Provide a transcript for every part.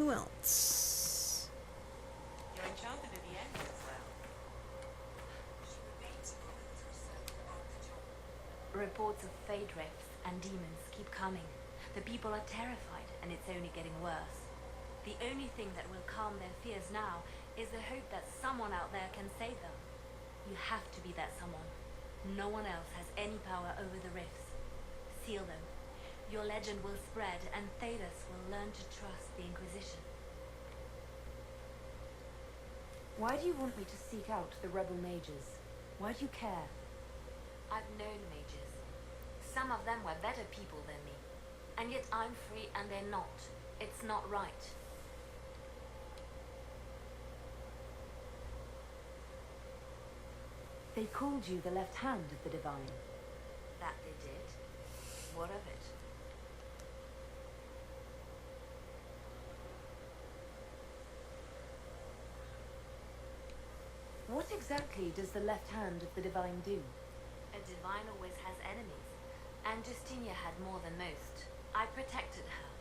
Who else? You're enchanted at the end as well. Reports of fade rifts and demons keep coming. The people are terrified, and it's only getting worse. The only thing that will calm their fears now is the hope that someone out there can save them. You have to be that someone. No one else has any power over the rifts. Seal them. Your legend will spread, and Thedas will learn to trust the Inquisition. Why do you want me to seek out the rebel mages? Why do you care? I've known mages. Some of them were better people than me. And yet I'm free and they're not. It's not right. They called you the left hand of the Divine. That they did. What of it? What exactly does the left hand of the Divine do? A divine always has enemies, and Justinia had more than most. I protected her.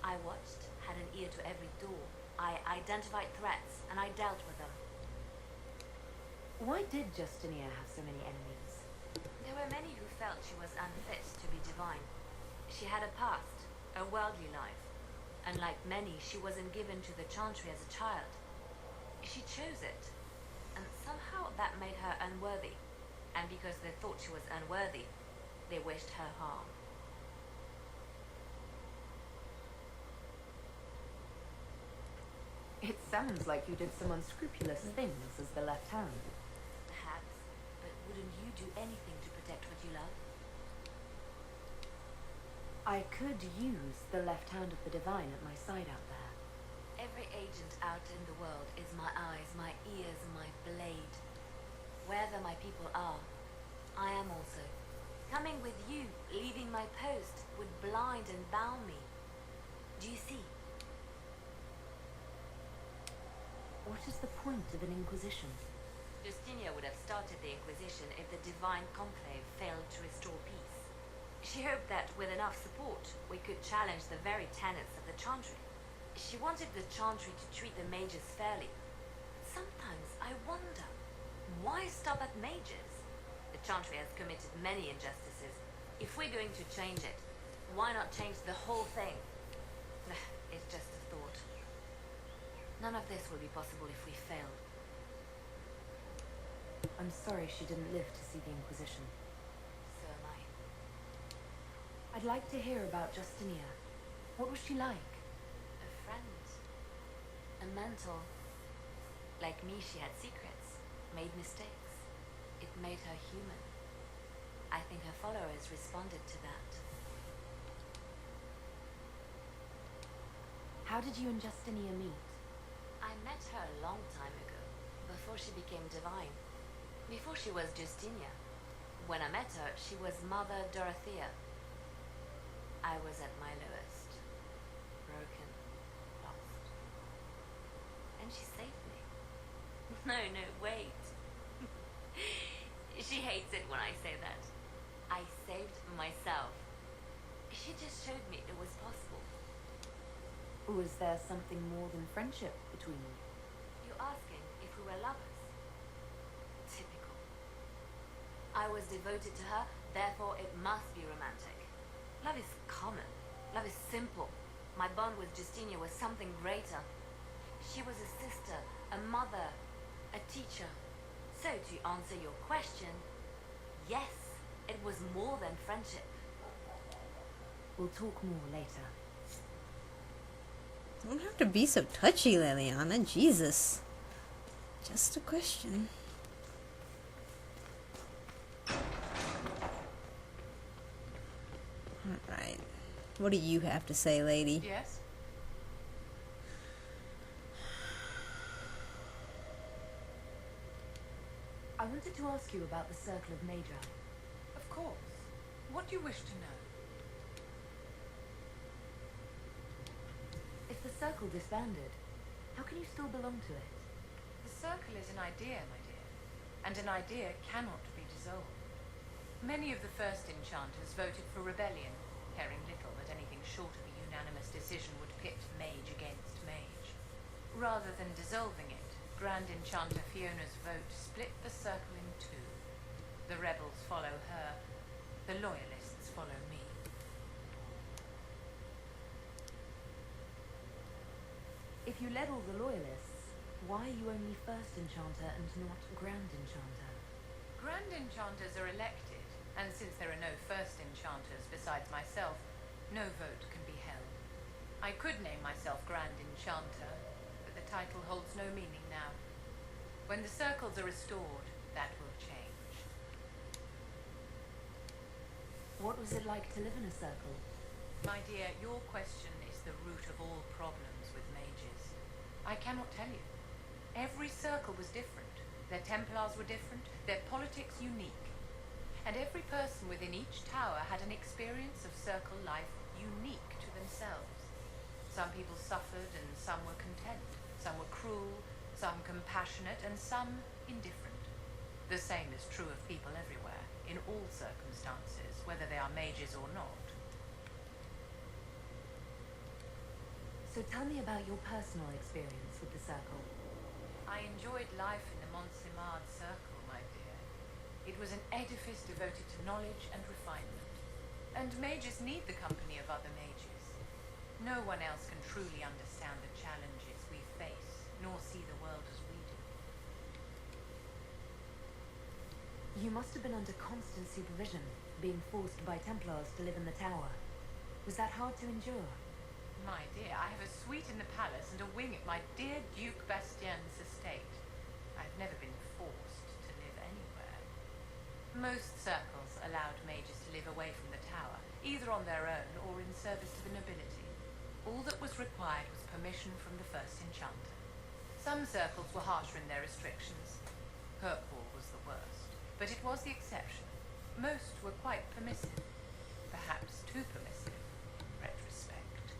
I watched, had an ear to every door. I identified threats, and I dealt with them. Why did Justinia have so many enemies? There were many who felt she was unfit to be divine. She had a past, a worldly life. Unlike many, she wasn't given to the Chantry as a child. She chose it, and somehow that made her unworthy. And because they thought she was unworthy, they wished her harm. It sounds like you did some unscrupulous things as the left hand. Perhaps, but wouldn't you do anything to protect what you love? I could use the left hand of the Divine at my side out there. Every agent out in the world is my eyes, my ears, my blade. Wherever my people are, I am also. Coming with you, leaving my post, would blind and bound me. Do you see? What is the point of an Inquisition? Justinia would have started the Inquisition if the Divine Conclave failed to restore peace. She hoped that with enough support, we could challenge the very tenets of the Chantry. She wanted the Chantry to treat the mages fairly. Sometimes I wonder, why stop at mages? The Chantry has committed many injustices. If we're going to change it, why not change the whole thing? It's just a thought. None of this will be possible if we fail. I'm sorry she didn't live to see the Inquisition. So am I. I'd like to hear about Justinia. What was she like? A friend. A mentor. Like me, she had secrets, made mistakes. It made her human. I think her followers responded to that. How did you and Justinia meet? I met her a long time ago, before she became divine. Before she was Justinia. When I met her, she was Mother Dorothea. I was at my lowest. Broken. Lost. And she saved me. No, wait. She hates it when I say that. I saved myself. She just showed me it was possible. Was there something more than friendship between you? You're asking if we were lovers? Typical. I was devoted to her, therefore it must be romantic. Love is common. Love is simple. My bond with Justinia was something greater. She was a sister, a mother, a teacher. So to answer your question, yes, it was more than friendship. We'll talk more later. Don't have to be so touchy, Liliana. Jesus. Just a question. Alright. What do you have to say, lady? Yes? I wanted to ask you about the Circle of Magi. Of course. What do you wish to know? If the Circle disbanded, how can you still belong to it? The circle is an idea, my dear, and an idea cannot be dissolved. Many of the first enchanters voted for rebellion, caring little that anything short of a unanimous decision would pit mage against mage. Rather than dissolving it, Grand Enchanter Fiona's vote split the circle in two. The rebels follow her, the loyalists follow me. If you led all the loyalists, why are you only First Enchanter and not Grand Enchanter? Grand Enchanters are elected, and since there are no First Enchanters besides myself, no vote can be held. I could name myself Grand Enchanter, but the title holds no meaning now. When the circles are restored, that will change. What was it like to live in a circle? My dear, your question is the root of all problems with mages. I cannot tell you. Every circle was different. Their Templars were different, their politics unique. And every person within each tower had an experience of circle life unique to themselves. Some people suffered and some were content. Some were cruel, some compassionate, and some indifferent. The same is true of people everywhere, in all circumstances, whether they are mages or not. So tell me about your personal experience with the circle. I enjoyed life in the Montsimard Circle, my dear. It was an edifice devoted to knowledge and refinement. And mages need the company of other mages. No one else can truly understand the challenges we face, nor see the world as we do. You must have been under constant supervision, being forced by Templars to live in the tower. Was that hard to endure? My dear, I have a suite in the palace and a wing at my dear Duke Bastien's estate. I've never been forced to live anywhere. Most circles allowed mages to live away from the tower, either on their own or in service to the nobility. All that was required was permission from the First Enchanter. Some circles were harsher in their restrictions. Kirkwall was the worst, but it was the exception. Most were quite permissive, perhaps too permissive, in retrospect.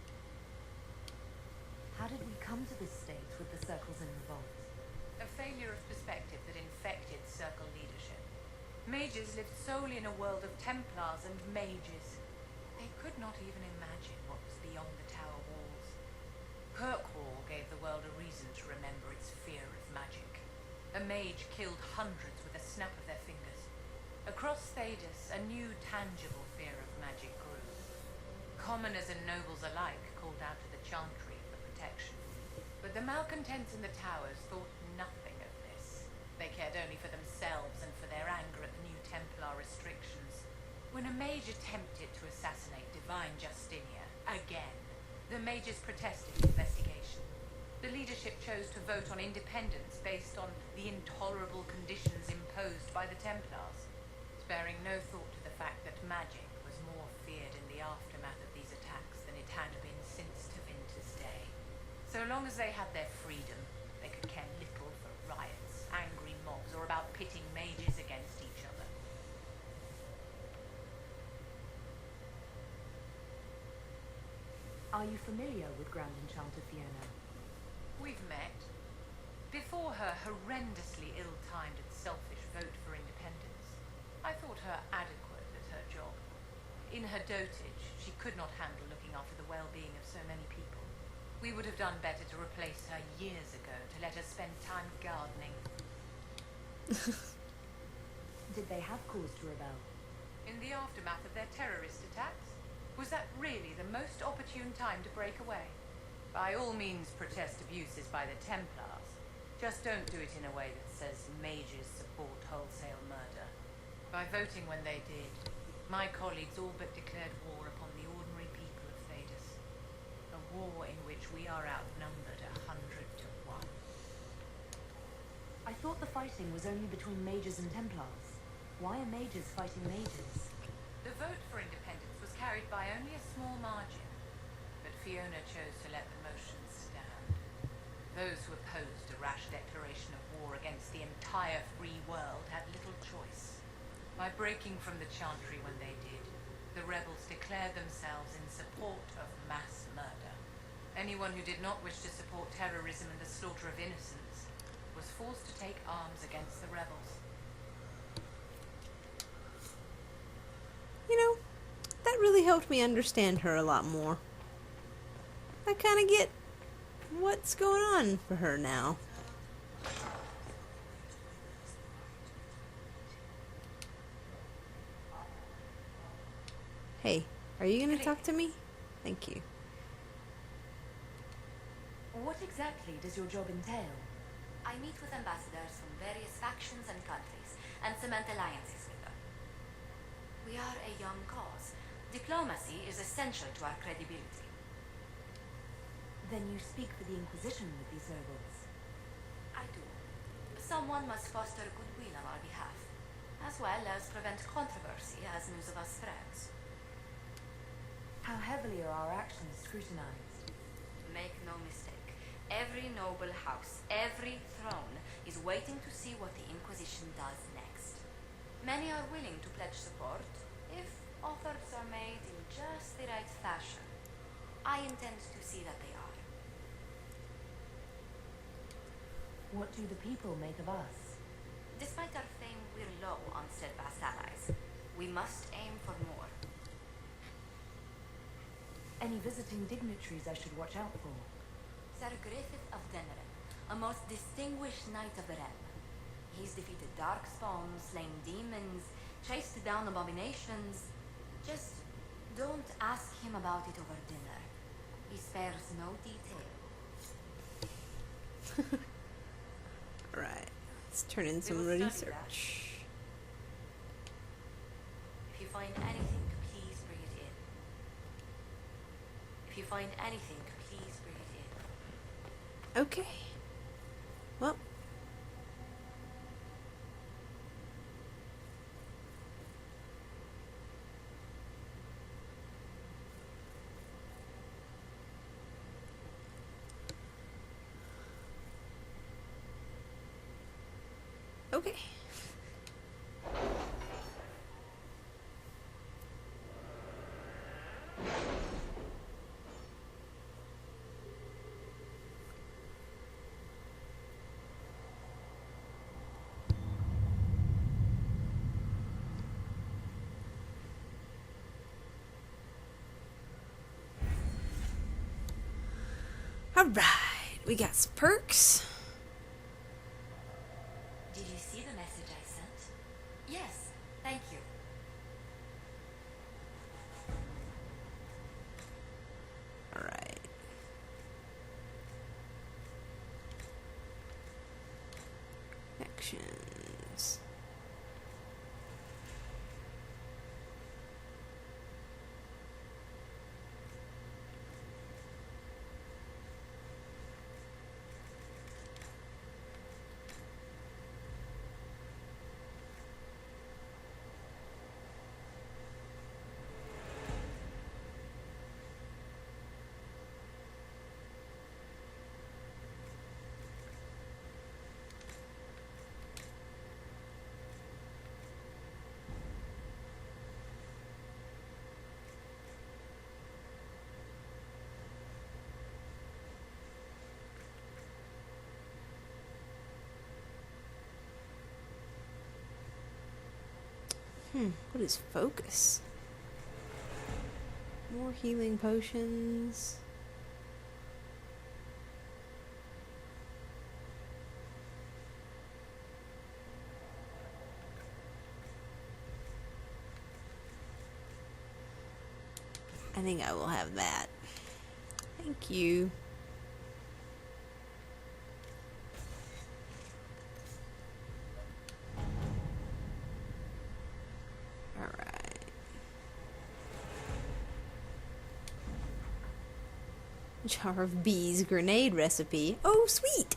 How did we come to this state with the circles in revolt? A failure of perspective that infected circle leadership. Mages lived solely in a world of Templars and mages. They could not even imagine what was beyond the tower walls. Kirkwall gave the world a reason to remember its fear of magic. A mage killed hundreds with a snap of their fingers. Across Thedas, a new tangible fear of magic grew. Commoners and nobles alike called out to the Chantry for protection. But the malcontents in the towers thought nothing of this. They cared only for themselves and for their anger at the new Templar restrictions. When a mage attempted to assassinate Divine Justinia, again, the mages protested the investigation. The leadership chose to vote on independence based on the intolerable conditions imposed by the Templars, sparing no thought to the fact that magic was more feared in the aftermath of these attacks than it had been since Tevinter's day. So long as they had their freedom, they could care little for riots, angry mobs, or about pitting mages against each other. Are you familiar with Grand Enchanter Fiona? We've met. Before her horrendously ill-timed and selfish vote for independence, I thought her adequate at her job. In her dotage, she could not handle looking after the well-being of so many people. We would have done better to replace her years ago, to let her spend time gardening. Did they have cause to rebel? In the aftermath of their terrorist attacks? Was that really the most opportune time to break away? By all means protest abuses by the Templars. Just don't do it in a way that says mages support wholesale murder. By voting when they did, my colleagues all but declared war upon the ordinary people of Thedas. A war in which we are outnumbered 100 to 1. I thought the fighting was only between mages and Templars. Why are mages fighting mages? The vote for independence was carried by only a small margin, but Fiona chose to let the motion stand. Those who opposed a rash declaration of war against the entire free world had little choice. By breaking from the Chantry when they did, the rebels declared themselves in support of mass murder. Anyone who did not wish to support terrorism and the slaughter of innocents was forced to take arms against the rebels. You know, that really helped me understand her a lot more. I kind of get what's going on for her now. Hey, are you gonna talk to me? Thank you. What exactly does your job entail? I meet with ambassadors from various factions and countries and cement alliances with them. We are a young cause. Diplomacy is essential to our credibility. Then you speak for the Inquisition with these nobles. I do. Someone must foster goodwill on our behalf, as well as prevent controversy as news of us spreads. How heavily are our actions scrutinized? Make no mistake. Every noble house, every throne is waiting to see what the Inquisition does next. Many are willing to pledge support if offers are made in just the right fashion. I intend to see that they are. What do the people make of us? Despite our fame, we're low on steadfast allies. We must aim for more. Any visiting dignitaries I should watch out for? Sir Griffith of Denren, a most distinguished knight of the realm. He's defeated darkspawn, slain demons, chased down abominations. Just don't ask him about it over dinner. He spares no detail. Alright, let's turn in We some will study research. If you find anything, please bring it in. If you find anything, please bring it in. Okay. Well. Okay. Alright, we got some perks. Did you see the message I sent? Yes, thank you. Alright. Actions. What is focus? More healing potions. I think I will have that. Thank you. Jar of Bees grenade recipe. Oh, sweet!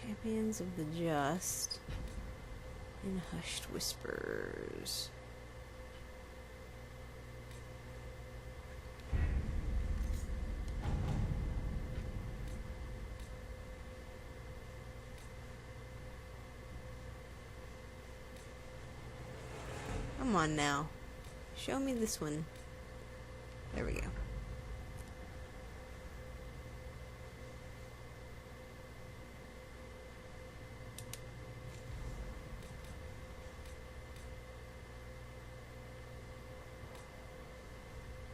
Champions of the Just in Hushed Whispers. Come on now. Show me this one. There we go.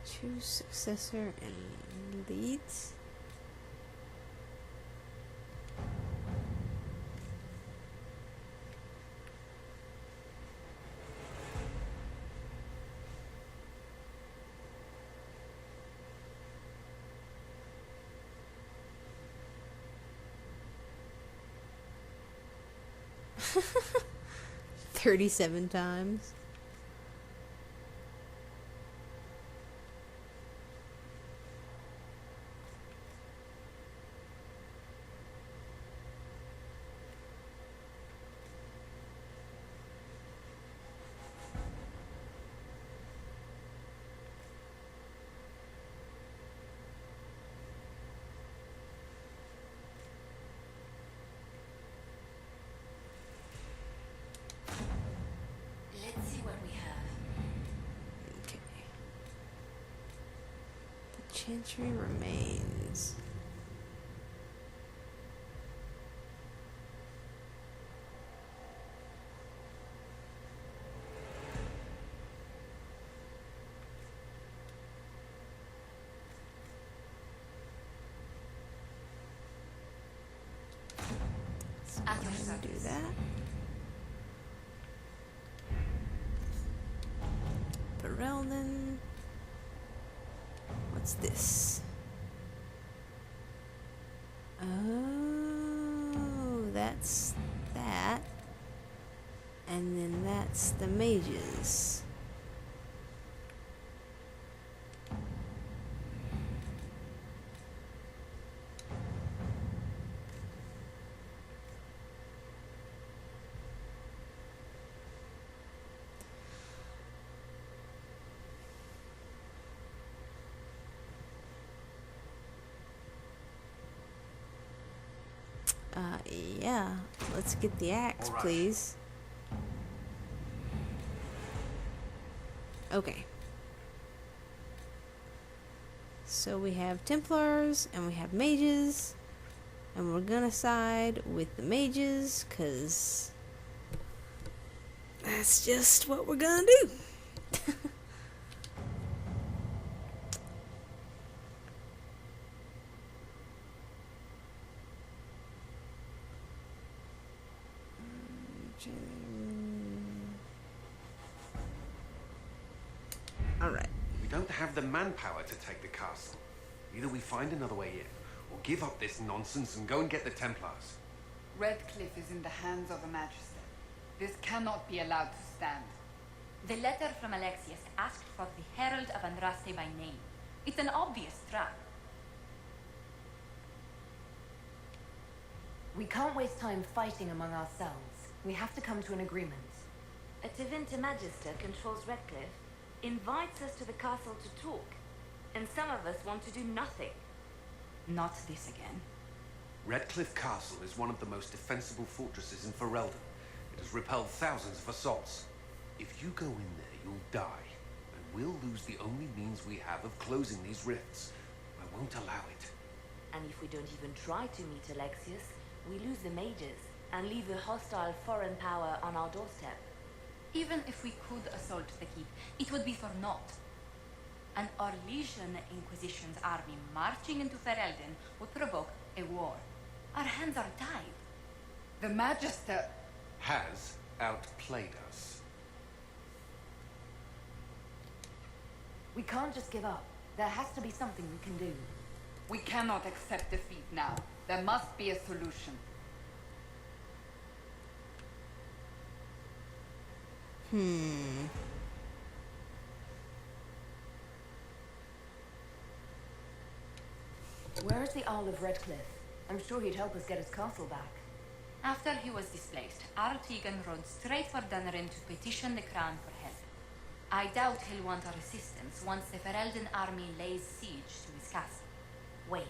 Choose successor and leads. $37 times. Let's see what we have. Okay. The Chantry remains. So At go your ahead and do service. that. Ferelden. What's this? Oh, that's that. And then that's the mages. Yeah. Let's get the axe, All right. please. Okay. So we have Templars and we have mages. And we're gonna side with the mages, 'cause that's just what we're gonna do. Alright. We don't have the manpower to take the castle. Either we find another way in, or give up this nonsense and go and get the Templars. Redcliffe is in the hands of a magister. This cannot be allowed to stand. The letter from Alexius asked for the Herald of Andraste by name. It's an obvious trap. We can't waste time fighting among ourselves. We have to come to an agreement. A Tevinter Magister controls Redcliffe, invites us to the castle to talk, and some of us want to do nothing. Not this again. Redcliffe Castle is one of the most defensible fortresses in Ferelden. It has repelled thousands of assaults. If you go in there, you'll die, and we'll lose the only means we have of closing these rifts. I won't allow it. And if we don't even try to meet Alexius, we lose the mages and leave a hostile foreign power on our doorstep. Even if we could assault the keep, it would be for naught. An Orlesian Inquisition's army marching into Ferelden would provoke a war. Our hands are tied. The magister... Has outplayed us. We can't just give up. There has to be something we can do. We cannot accept defeat now. There must be a solution. Where is the Earl of Redcliffe? I'm sure he'd help us get his castle back. After he was displaced, Artigan rode straight for Dunrin to petition the crown for help. I doubt he'll want our assistance once the Ferelden army lays siege to his castle. Wait.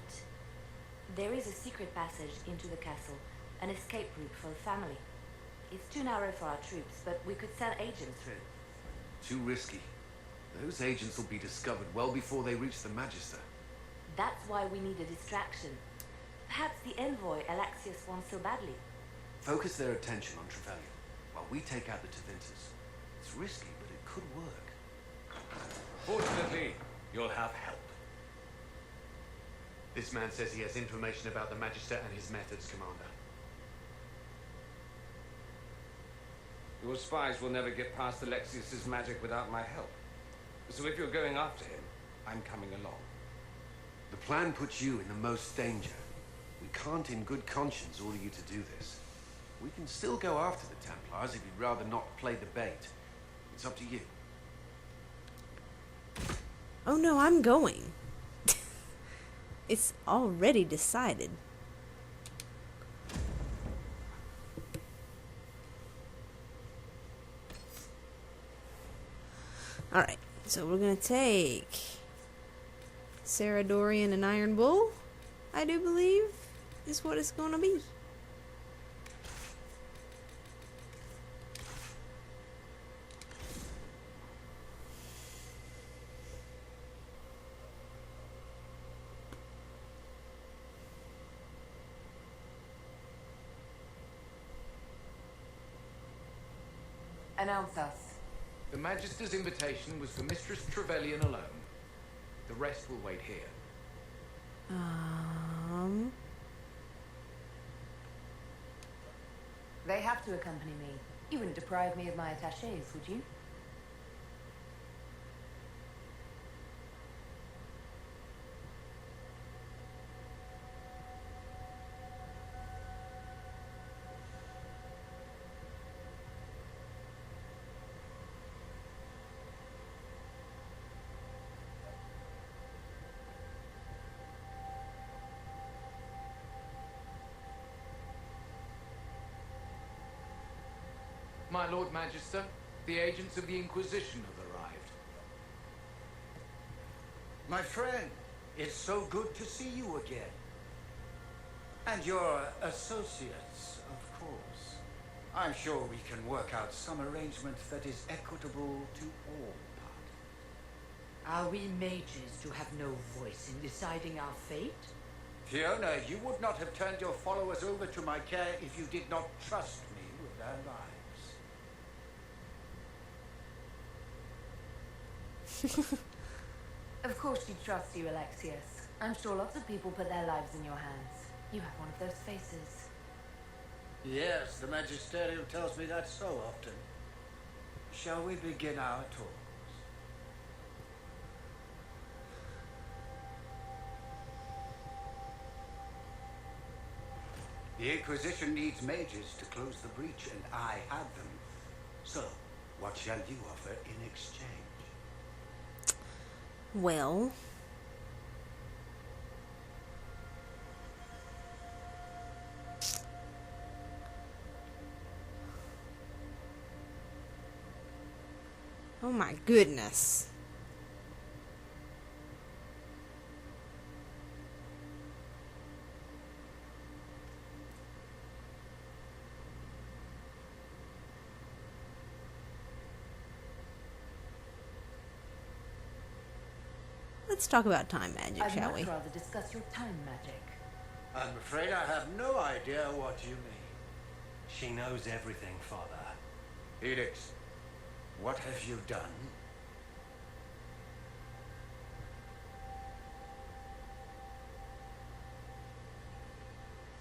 There is a secret passage into the castle, an escape route for the family. It's too narrow for our troops, but we could send agents through. Too risky. Those agents will be discovered well before they reach the Magister. That's why we need a distraction. Perhaps the envoy Alexius wants so badly. Focus their attention on Trevelyan, while we take out the Tevinters. It's risky, but it could work. Fortunately, you'll have help. This man says he has information about the Magister and his methods, Commander. Your spies will never get past Alexius's magic without my help. So if you're going after him, I'm coming along. The plan puts you in the most danger. We can't in good conscience order you to do this. We can still go after the Templars if you'd rather not play the bait. It's up to you. Oh no, I'm going. It's already decided. Alright, so we're gonna take Sarah Dorian and Iron Bull, I do believe, is what it's gonna be. Announce us. The Magister's invitation was for Mistress Trevelyan alone. The rest will wait here. They have to accompany me. You wouldn't deprive me of my attachés, would you? My Lord Magister, the agents of the Inquisition have arrived. My friend, it's so good to see you again. And your associates, of course. I'm sure we can work out some arrangement that is equitable to all parties. Are we mages to have no voice in deciding our fate? Fiona, you would not have turned your followers over to my care if you did not trust me with their lives. Of course you trust you, Alexius. I'm sure lots of people put their lives in your hands. You have one of those faces. Yes, the Magisterium tells me that so often. Shall we begin our talks? The Inquisition needs mages to close the breach, and I have them. So, what shall you offer in exchange? Well, oh my goodness. Let's talk about time magic, shall we? I'd much rather discuss your time magic. I'm afraid I have no idea what you mean. She knows everything, Father. Felix, what have you done?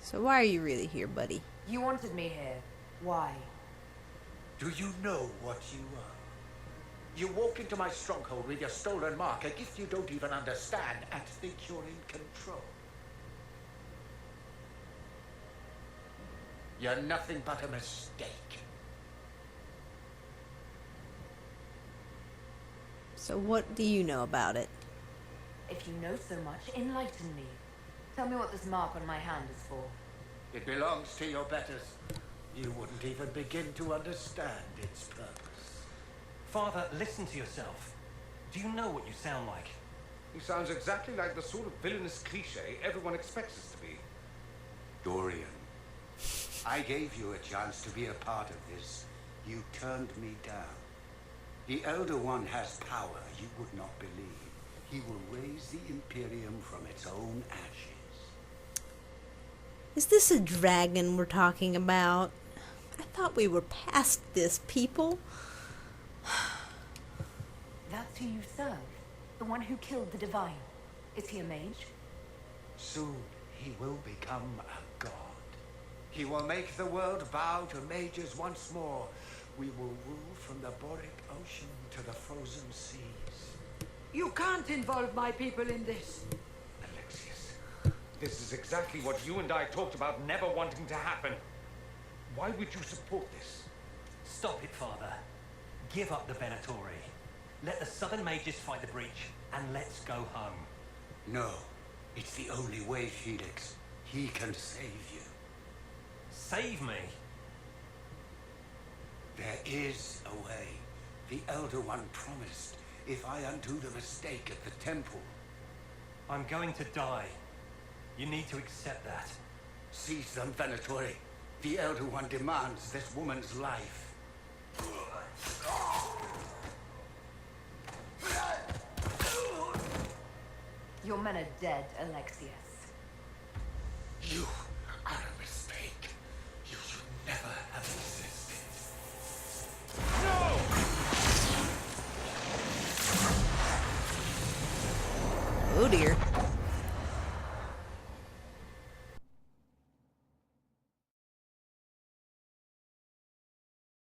So why are you really here, buddy? You wanted me here. Why? Do you know what you are? You walk into my stronghold with your stolen mark, a gift you don't even understand, and think you're in control. You're nothing but a mistake. So what do you know about it? If you know so much, enlighten me. Tell me what this mark on my hand is for. It belongs to your betters. You wouldn't even begin to understand its purpose. Father, listen to yourself. Do you know what you sound like? He sounds exactly like the sort of villainous cliche everyone expects us to be. Dorian, I gave you a chance to be a part of this. You turned me down. The Elder One has power you would not believe. He will raise the Imperium from its own ashes. Is this a dragon we're talking about? I thought we were past this, people. That's who you serve? The one who killed the Divine? Is he a mage? Soon he will become a god. He will make the world bow to mages once more. We will rule from the Boric Ocean to the frozen seas. You can't involve my people in this. Alexius, this is exactly what you and I talked about never wanting to happen. Why would you support this? Stop it, Father. Give up the Venatori. Let the Southern Mages fight the breach, and let's go home. No, it's the only way, Felix. He can save you. Save me? There is a way. The Elder One promised, if I undo the mistake at the temple. I'm going to die. You need to accept that. Seize them, Venatori. The Elder One demands this woman's life. Your men are dead, Alexius. You are a mistake. You should never have existed. Oh dear.